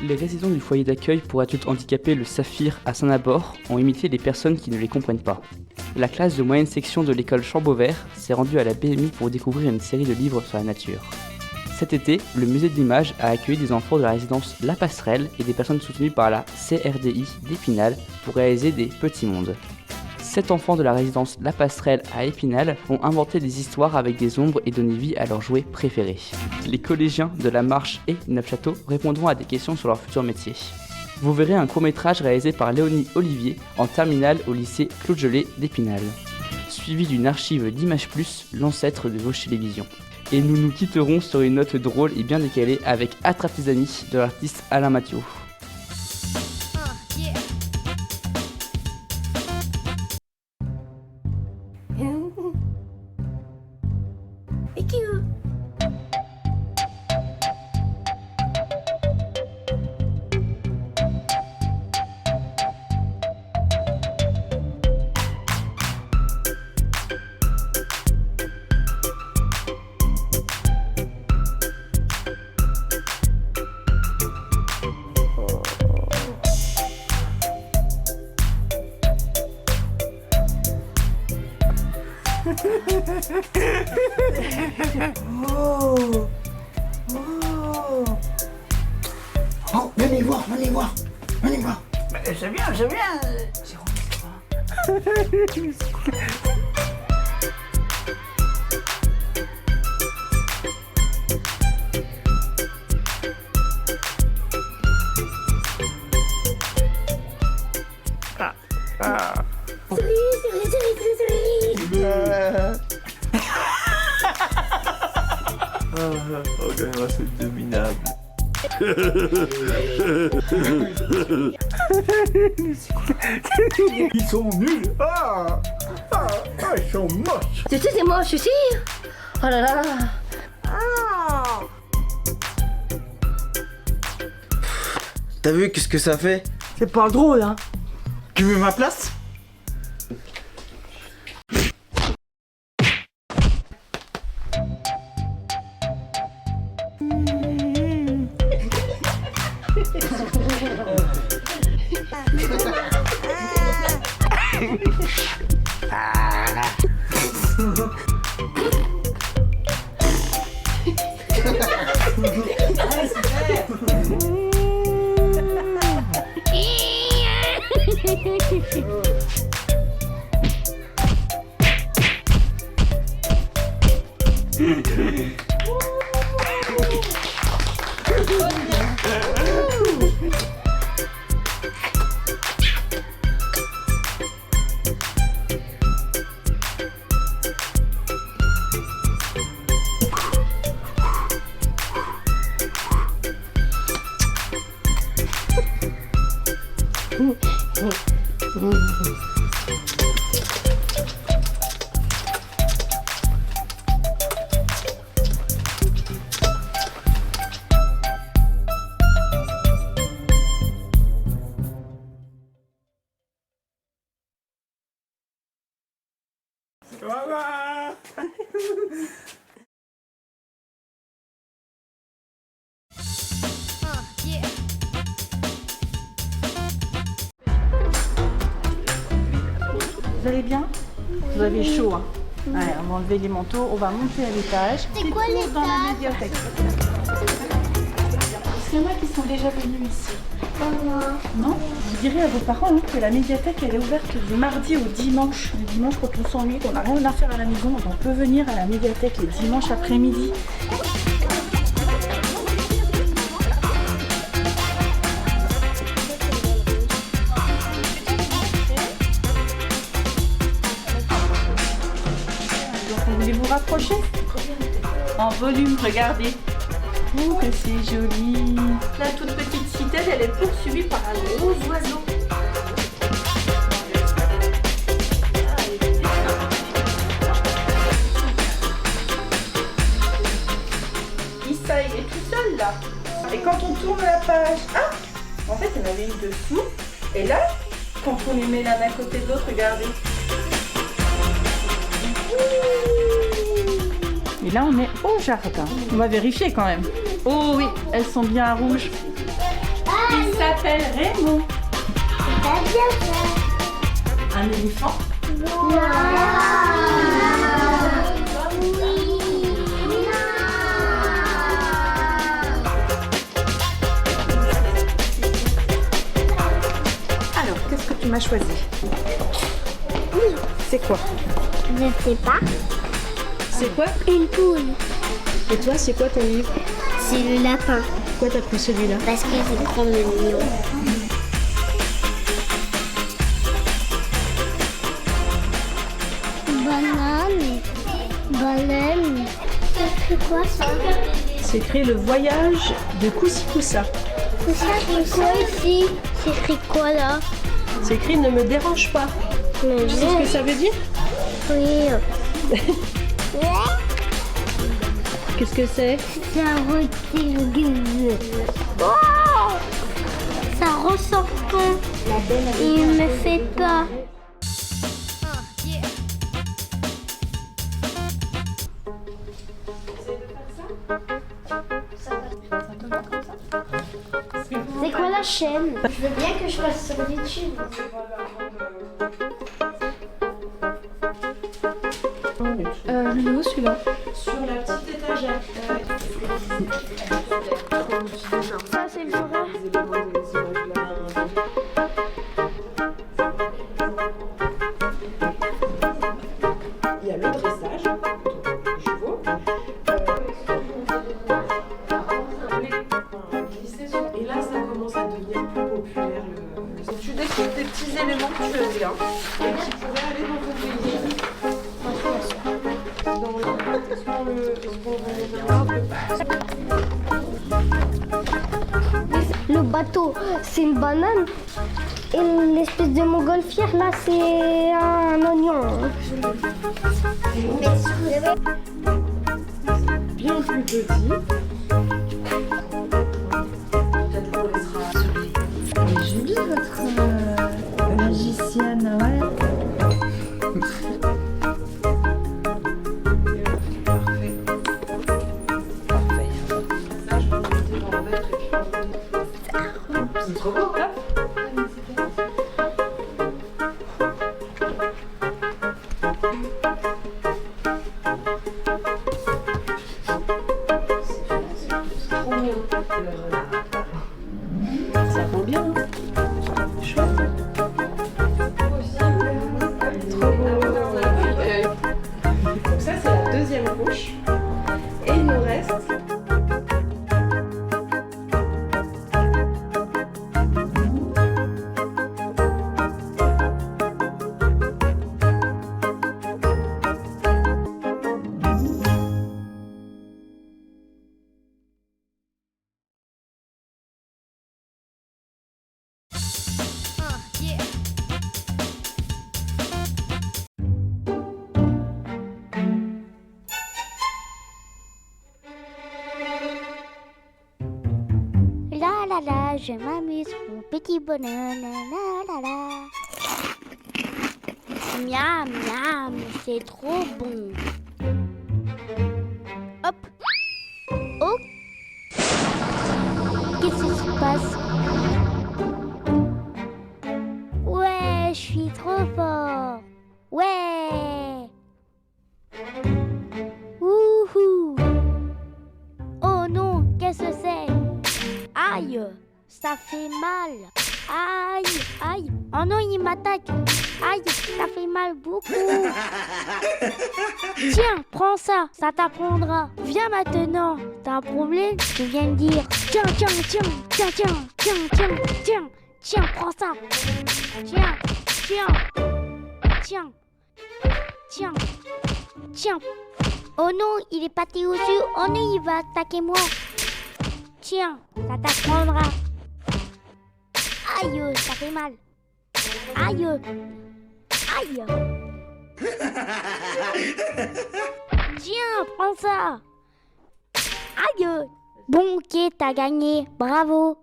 Les résidents du foyer d'accueil pour adultes handicapés, le Saphir à Saint-Nabord, ont imité les personnes qui ne les comprennent pas. La classe de moyenne section de l'école Champ-Beauvert s'est rendue à la BMI pour découvrir une série de livres sur la nature. Cet été, le musée de l'image a accueilli des enfants de la résidence La Passerelle et des personnes soutenues par la CRDI d'Épinal pour réaliser des petits mondes. 7 enfants de la résidence La Passerelle à Épinal ont inventé des histoires avec des ombres et donné vie à leurs jouets préférés. Les collégiens de La Marche et Neufchâteau répondront à des questions sur leur futur métier. Vous verrez un court-métrage réalisé par Léonie Olivier en terminale au lycée Claude Gelée d'Épinal, suivi d'une archive d'Image Plus, l'ancêtre de Vosges Télévisions. Et nous nous quitterons sur une note drôle et bien décalée avec Attrape tes amis de l'artiste Alain Mathieu. Oh, oh, oh, venez voir, venez voir, venez voir. Mais c'est bien, c'est bien. Regarde-moi, c'est dominable. Ils sont nuls. Ils sont moches. C'est moche aussi. Oh là là. T'as vu qu'est-ce que ça fait? C'est pas drôle, hein. Tu veux ma place? Vous allez bien? Vous avez chaud, hein? Allez, on va enlever les manteaux, on va monter à l'étage. C'est quoi l'étage? Dans la médiathèque. Il y en a qui sont déjà venus ici. Non? Vous direz à vos parents hein, que la médiathèque elle est ouverte du mardi au dimanche. Le dimanche quand on s'ennuie, qu'on n'a rien à faire à la maison, on peut venir à la médiathèque le dimanche après-midi. Vous voulez vous rapprocher? En volume, regardez. Oh, que c'est joli. La toute petite citelle, elle est poursuivie par un gros oiseau. Issa, il est tout seul là. Et quand on tourne la page, en fait, il y en avait une dessous. Et là, quand on les met l'un à côté de l'autre, regardez. Et là, on est au jardin. On va vérifier quand même. Oh oui, elles sont bien à rouge. s'appelle Raymond. T'as bien fait. Un éléphant. Alors, qu'est-ce que tu m'as choisi? C'est quoi? Je sais pas. C'est quoi? Une poule. Et toi, c'est quoi ton livre? C'est le lapin. Pourquoi t'as pris celui-là? Parce que c'est trop mignon. Banane. Baleine. C'est quoi ça? C'est écrit le voyage de Koussy-Koussa. C'est quoi ici? C'est écrit quoi là? C'est écrit ne me dérange pas. Tu sais ce que ça veut dire? Oui. Qu'est-ce que c'est? Ça retire. Oh! Ça ressort pas. Il me fait pas. C'est quoi la chaîne? Je veux bien que je fasse sur YouTube. Le nouveau celui-là. Sur la petite étagère. Ça c'est le vrai. Il y a le dressage, chevaux. Et là, ça commence à devenir plus populaire. Tu découvres des petits éléments que tu aimes bien et qui pourraient aller dans ton pays. Le bateau, c'est une banane. Et l'espèce de montgolfière, là, c'est un oignon. Bien plus petit. C'est joli votre magicienne, ouais. C'est trop beau, là. Ça rend bien, hein. Chouette. Trop beau. Donc ça, c'est la deuxième couche. Et il nous reste... La la la, je m'amuse, mon petit bonhomme. La la la. Miam, miam, c'est trop bon. Hop. Oh. Qu'est-ce qui se passe? Ouais, je suis trop fort. Ouais. Wouhou. Oh non, qu'est-ce que c'est? Aïe, ça fait mal. Aïe, aïe. Oh non, il m'attaque. Aïe, ça fait mal beaucoup. Tiens, prends ça, ça t'apprendra. Viens maintenant. T'as un problème? Je viens de dire. Tiens, tiens, tiens, tiens, tiens, tiens, tiens, tiens. Tiens, prends ça. Tiens, tiens, tiens, tiens, tiens. Oh non, il est parti au-dessus. Oh non, il va attaquer moi. Tiens, ça t'apprendra. Aïe, ça fait mal. Aïe, aïe. Tiens, prends ça. Aïe. Bon, ok, t'as gagné. Bravo.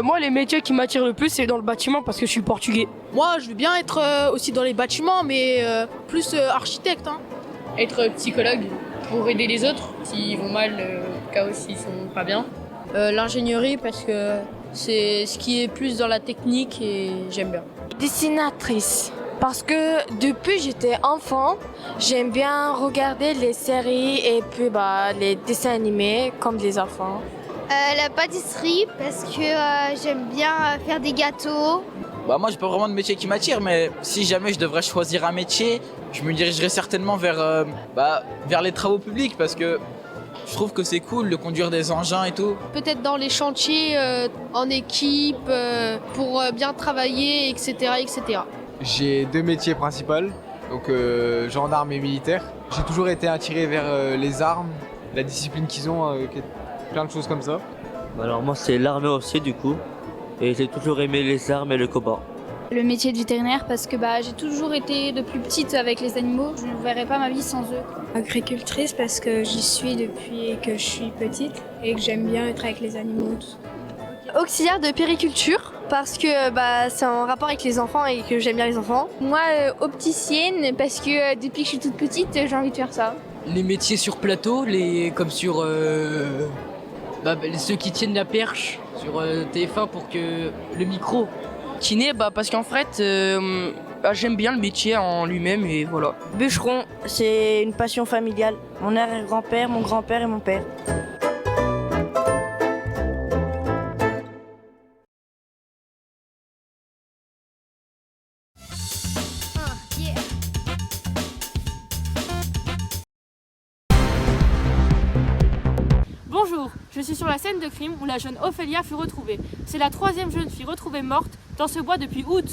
Moi, les métiers qui m'attirent le plus, c'est dans le bâtiment parce que je suis portugais. Moi, je veux bien être aussi dans les bâtiments, mais plus architecte. Hein. Être psychologue pour aider les autres s'ils vont mal, au cas où s'ils sont pas bien. L'ingénierie, parce que c'est ce qui est plus dans la technique et j'aime bien. Dessinatrice. Parce que depuis j'étais enfant, j'aime bien regarder les séries et puis les dessins animés comme des enfants. La pâtisserie, parce que j'aime bien faire des gâteaux. Moi, j'ai pas vraiment de métier qui m'attire, mais si jamais je devrais choisir un métier, je me dirigerais certainement vers les travaux publics parce que je trouve que c'est cool de conduire des engins et tout. Peut-être dans les chantiers, en équipe, pour bien travailler, etc., etc. J'ai 2 métiers principaux, donc gendarme et militaire. J'ai toujours été attiré vers les armes, la discipline qu'ils ont, plein de choses comme ça. Alors moi c'est l'armée aussi du coup, et j'ai toujours aimé les armes et le combat. Le métier de vétérinaire parce que j'ai toujours été de plus petite avec les animaux, je ne verrais pas ma vie sans eux. Agricultrice parce que j'y suis depuis que je suis petite et que j'aime bien être avec les animaux. Auxiliaire de périculture parce que c'est en rapport avec les enfants et que j'aime bien les enfants. Moi opticienne parce que depuis que je suis toute petite j'ai envie de faire ça. Les métiers sur plateau, comme sur ceux qui tiennent la perche sur TF1 pour que le micro. Kiné, parce qu'en fait j'aime bien le métier en lui-même et voilà. Bûcheron, c'est une passion familiale. Mon arrière-grand-père, mon grand-père et mon père. Bonjour, je suis sur la scène de crime où la jeune Ophélia fut retrouvée. C'est la 3e jeune fille retrouvée morte dans ce bois depuis août.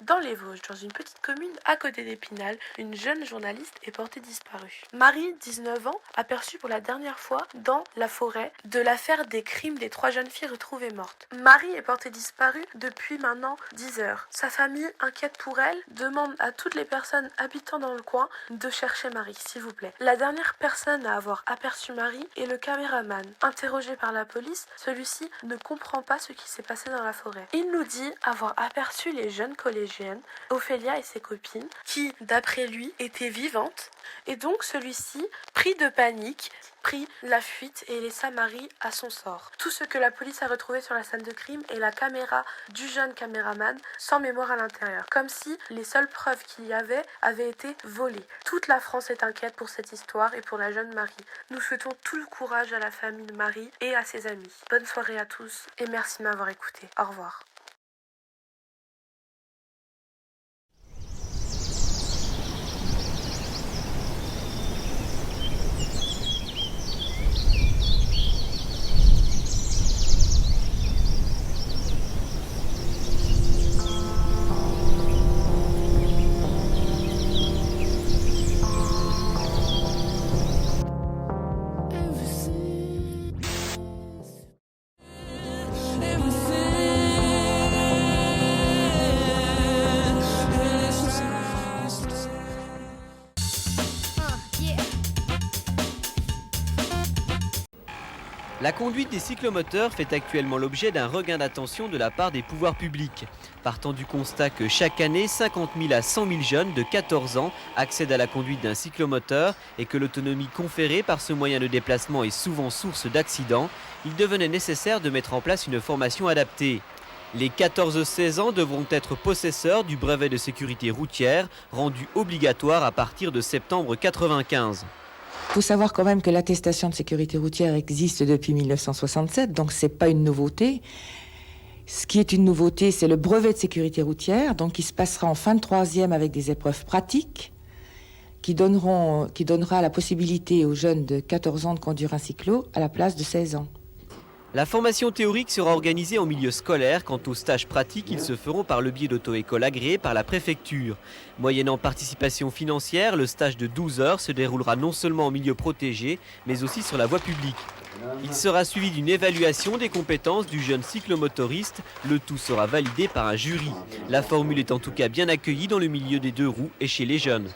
Dans les Vosges, dans une petite commune à côté d'Épinal, une jeune journaliste est portée disparue. Marie, 19 ans, aperçue pour la dernière fois dans la forêt de l'affaire des crimes des 3 jeunes filles retrouvées mortes. Marie est portée disparue depuis maintenant 10 heures. Sa famille, inquiète pour elle, demande à toutes les personnes habitant dans le coin de chercher Marie, s'il vous plaît. La dernière personne à avoir aperçu Marie est le caméraman. Interrogé par la police, celui-ci ne comprend pas ce qui s'est passé dans la forêt. Il nous dit avoir aperçu les jeunes collégiennes, Ophélia et ses copines, qui, d'après lui, étaient vivantes. Et donc celui-ci, pris de panique, prit la fuite et laissa Marie à son sort. Tout ce que la police a retrouvé sur la scène de crime est la caméra du jeune caméraman sans mémoire à l'intérieur, comme si les seules preuves qu'il y avait avaient été volées. Toute la France est inquiète pour cette histoire et pour la jeune Marie. Nous souhaitons tout le courage à la famille de Marie et à ses amis. Bonne soirée à tous et merci de m'avoir écouté. Au revoir. La conduite des cyclomoteurs fait actuellement l'objet d'un regain d'attention de la part des pouvoirs publics. Partant du constat que chaque année, 50 000 à 100 000 jeunes de 14 ans accèdent à la conduite d'un cyclomoteur et que l'autonomie conférée par ce moyen de déplacement est souvent source d'accidents, il devenait nécessaire de mettre en place une formation adaptée. Les 14-16 ans devront être possesseurs du brevet de sécurité routière, rendu obligatoire à partir de septembre 1995. Il faut savoir quand même que l'attestation de sécurité routière existe depuis 1967, donc ce n'est pas une nouveauté. Ce qui est une nouveauté, c'est le brevet de sécurité routière, donc qui se passera en fin de troisième avec des épreuves pratiques qui donnera la possibilité aux jeunes de 14 ans de conduire un cyclo à la place de 16 ans. La formation théorique sera organisée en milieu scolaire. Quant aux stages pratiques, ils se feront par le biais d'auto-écoles agréées par la préfecture. Moyennant participation financière, le stage de 12 heures se déroulera non seulement en milieu protégé, mais aussi sur la voie publique. Il sera suivi d'une évaluation des compétences du jeune cyclomotoriste. Le tout sera validé par un jury. La formule est en tout cas bien accueillie dans le milieu des deux roues et chez les jeunes.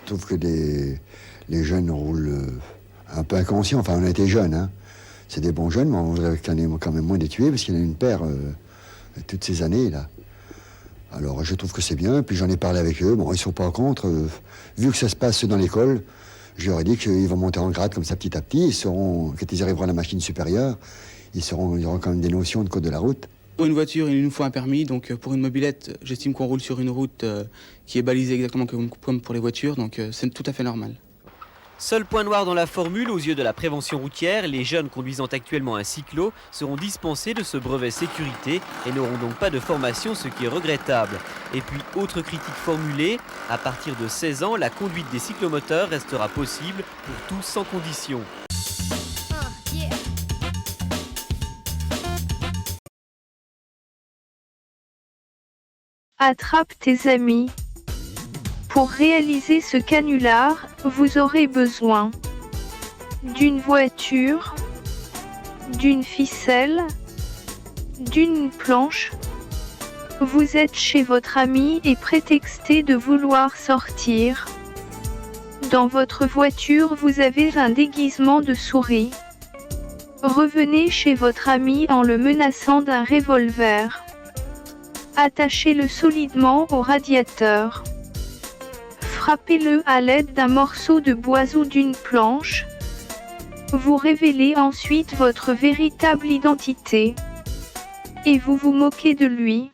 Je trouve que les jeunes roulent un peu inconscients. Enfin, on a été jeunes, hein. C'est des bons jeunes, mais on voudrait quand même moins les tuer parce qu'il y en a une paire toutes ces années là. Alors je trouve que c'est bien, puis j'en ai parlé avec eux, bon ils sont pas contre, vu que ça se passe dans l'école, je leur ai dit qu'ils vont monter en grade comme ça petit à petit, quand ils arriveront à la machine supérieure, ils auront quand même des notions de code de la route. Pour une voiture, il nous faut un permis, donc pour une mobilette, j'estime qu'on roule sur une route qui est balisée exactement comme pour les voitures, donc c'est tout à fait normal. Seul point noir dans la formule, aux yeux de la prévention routière, les jeunes conduisant actuellement un cyclo seront dispensés de ce brevet sécurité et n'auront donc pas de formation, ce qui est regrettable. Et puis, autre critique formulée, à partir de 16 ans, la conduite des cyclomoteurs restera possible pour tous sans condition. Attrape tes amis. Pour réaliser ce canular, vous aurez besoin d'une voiture, d'une ficelle, d'une planche. Vous êtes chez votre ami et prétextez de vouloir sortir. Dans votre voiture, vous avez un déguisement de souris. Revenez chez votre ami en le menaçant d'un revolver. Attachez-le solidement au radiateur. Frappez-le à l'aide d'un morceau de bois ou d'une planche. Vous révélez ensuite votre véritable identité. Et vous vous moquez de lui.